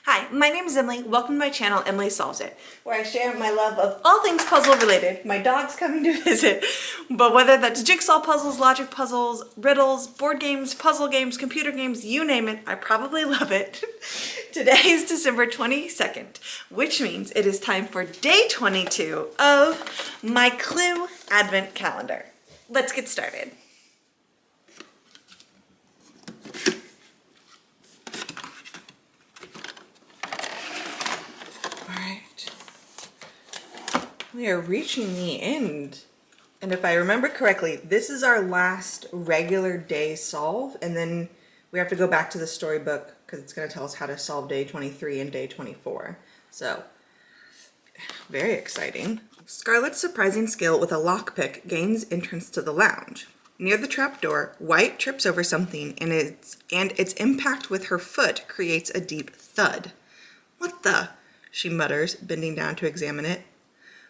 Hi, my name is Emily. Welcome to my channel, Emily Solves It, where I share my love of all things puzzle related. My dog's coming to visit, but whether that's jigsaw puzzles, logic puzzles, riddles, board games, puzzle games, computer games, you name it, I probably love it. Today is December 22nd, which means it is time for day 22 of my Clue Advent Calendar. Let's get started. We are reaching the end. And if I remember correctly, this is our last regular day solve, and then we have to go back to the storybook because it's going to tell us how to solve day 23 and day 24. So, very exciting. Scarlett's surprising skill with a lockpick gains entrance to the lounge. Near the trapdoor, White trips over something, and its impact with her foot creates a deep thud. "What the?" she mutters, bending down to examine it.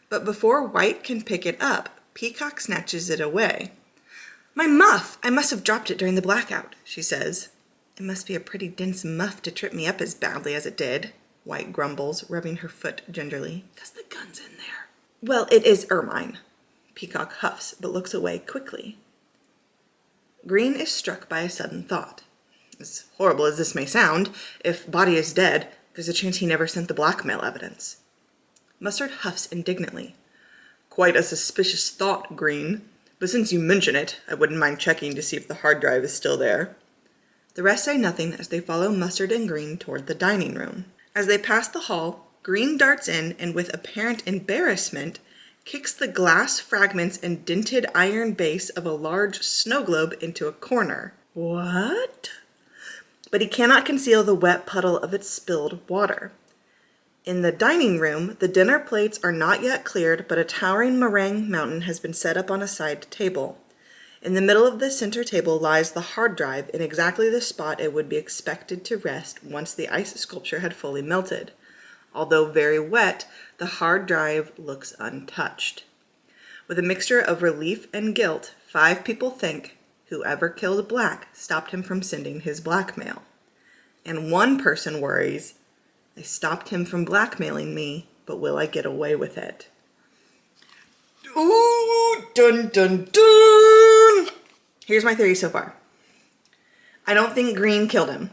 But before White can pick it up, Peacock snatches it away. "My muff! I must have dropped it during the blackout," she says. "It must be a pretty dense muff to trip me up as badly as it did," White grumbles, rubbing her foot gingerly. "'Cause the gun's in there." "Well, it is ermine." Peacock huffs, but looks away quickly. Green is struck by a sudden thought. As horrible as this may sound, if Body is dead, there's a chance he never sent the blackmail evidence. Mustard huffs indignantly. "Quite a suspicious thought, Green. But since you mention it, I wouldn't mind checking to see if the hard drive is still there." The rest say nothing as they follow Mustard and Green toward the dining room. As they pass the hall, Green darts in and with apparent embarrassment kicks the glass fragments and dented iron base of a large snow globe into a corner. What? But he cannot conceal the wet puddle of its spilled water. In the dining room, the dinner plates are not yet cleared, but a towering meringue mountain has been set up on a side table. In the middle of the center table lies the hard drive in exactly the spot it would be expected to rest once the ice sculpture had fully melted. Although very wet, the hard drive looks untouched. With a mixture of relief and guilt, 5 people think whoever killed Black stopped him from sending his blackmail. And one person worries, "They stopped him from blackmailing me, but will I get away with it?" Ooh, dun dun dun! Here's my theory so far. I don't think Green killed him.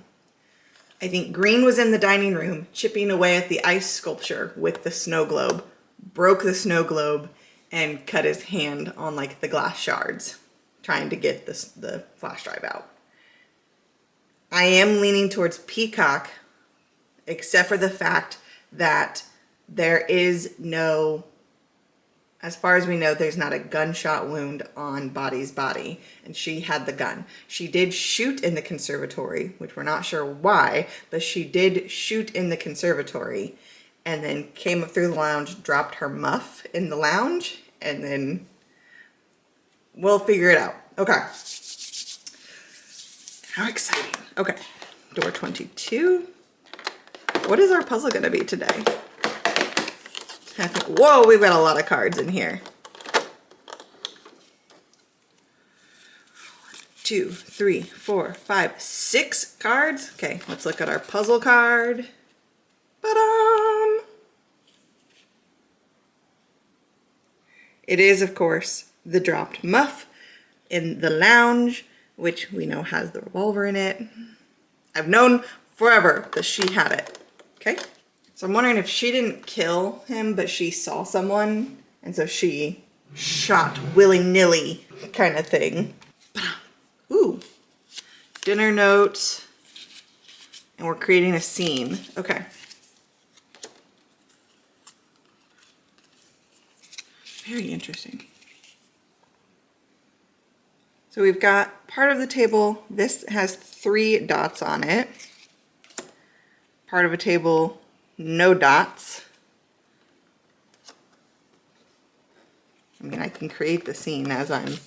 I think Green was in the dining room chipping away at the ice sculpture with the snow globe, broke the snow globe, and cut his hand on like the glass shards, trying to get the flash drive out. I am leaning towards Peacock, except for the fact that there is no, as far as we know, there's not a gunshot wound on Body's body, and she had the gun. She did shoot in the conservatory, which we're not sure why, but she did shoot in the conservatory, and then came up through the lounge, dropped her muff in the lounge, and then we'll figure it out. Okay. How exciting. Okay, door 22. What is our puzzle going to be today? Whoa, we've got a lot of cards in here. 2, 3, 4, 5, 6 cards. Okay, let's look at our puzzle card. Ta-da! It is, of course, the dropped muff in the lounge, which we know has the revolver in it. I've known forever that she had it. Okay, so I'm wondering if she didn't kill him, but she saw someone, and so she shot willy-nilly kind of thing. Ooh, dinner notes, and we're creating a scene. Okay. Very interesting. So we've got part of the table. This has 3 dots on it. Part of a table, no dots. I mean, I can create the scene as I'm...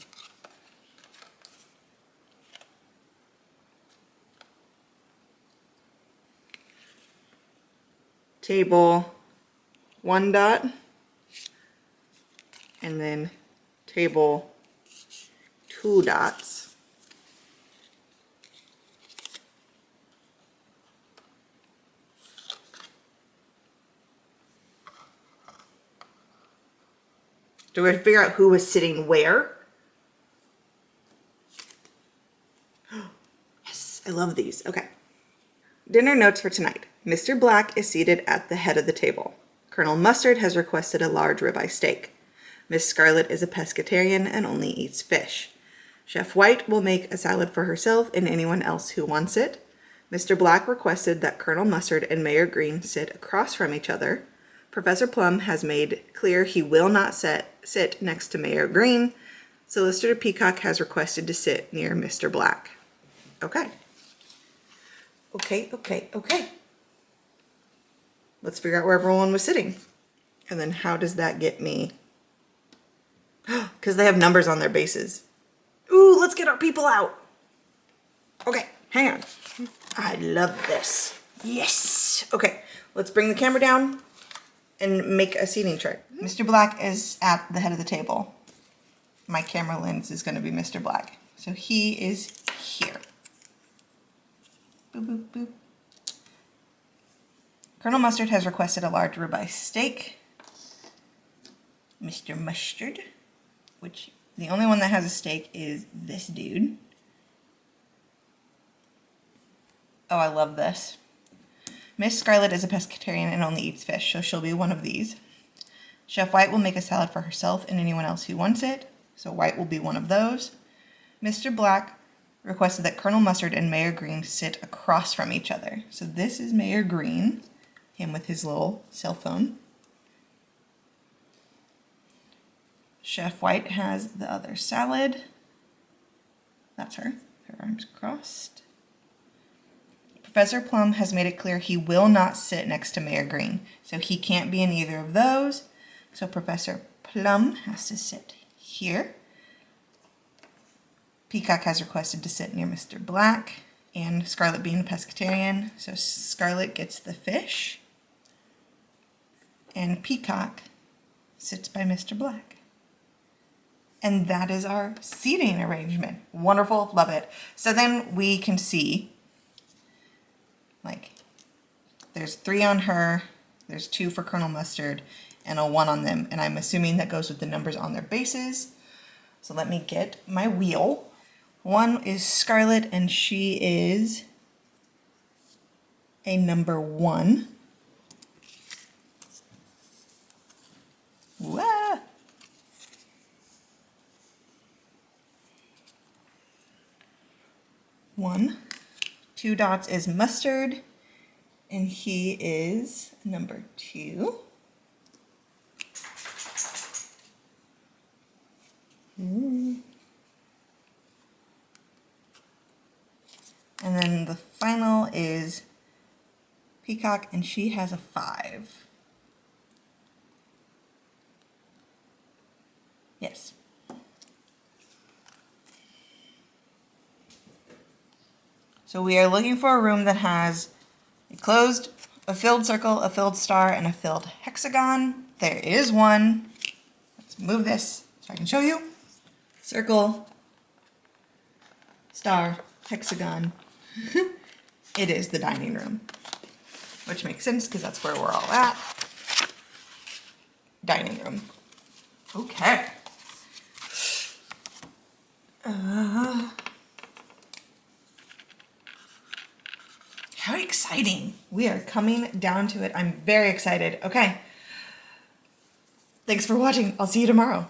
Table, 1 dot. And then table, 2 dots. Do we figure out who was sitting where? Yes, I love these. Okay. Dinner notes for tonight. Mr. Black is seated at the head of the table. Colonel Mustard has requested a large ribeye steak. Miss Scarlet is a pescatarian and only eats fish. Chef White will make a salad for herself and anyone else who wants it. Mr. Black requested that Colonel Mustard and Mayor Green sit across from each other. Professor Plum has made clear he will not sit next to Mayor Green. Solicitor Peacock has requested to sit near Mr. Black. Okay. Okay. Let's figure out where everyone was sitting. And then how does that get me? Because they have numbers on their bases. Ooh, let's get our people out. Okay, hang on. I love this. Yes. Okay, let's bring the camera down and make a seating chart. Mr. Black is at the head of the table. My camera lens is going to be Mr. Black. So he is here. Boop, boop, boop. Colonel Mustard has requested a large ribeye steak. Mr. Mustard, which the only one that has a steak is this dude. Oh, I love this. Miss Scarlet is a pescatarian and only eats fish, so she'll be one of these. Chef White will make a salad for herself and anyone else who wants it, so White will be one of those. Mr. Black requested that Colonel Mustard and Mayor Green sit across from each other. So this is Mayor Green, him with his little cell phone. Chef White has the other salad. That's her arms crossed. Professor Plum has made it clear he will not sit next to Mayor Green, so he can't be in either of those. So Professor Plum has to sit here. Peacock has requested to sit near Mr. Black, and Scarlet being a pescatarian, so Scarlet gets the fish, and Peacock sits by Mr. Black. And that is our seating arrangement. Wonderful, love it. So then we can see, like, there's 3 on her, there's 2 for Colonel Mustard, and a 1 on them, and I'm assuming that goes with the numbers on their bases. So let me get my wheel. 1 is Scarlet, and she is a number 1. Wah! 1. 2 dots is Mustard, and he is number 2. And then the final is Peacock, and she has a 5. Yes. So we are looking for a room that has a closed, a filled circle, a filled star, and a filled hexagon. There is one. Let's move this so I can show you. Circle, star, hexagon. It is the dining room, which makes sense because that's where we're all at. Dining room. Okay. How exciting. We are coming down to it. I'm very excited. Okay. Thanks for watching. I'll see you tomorrow.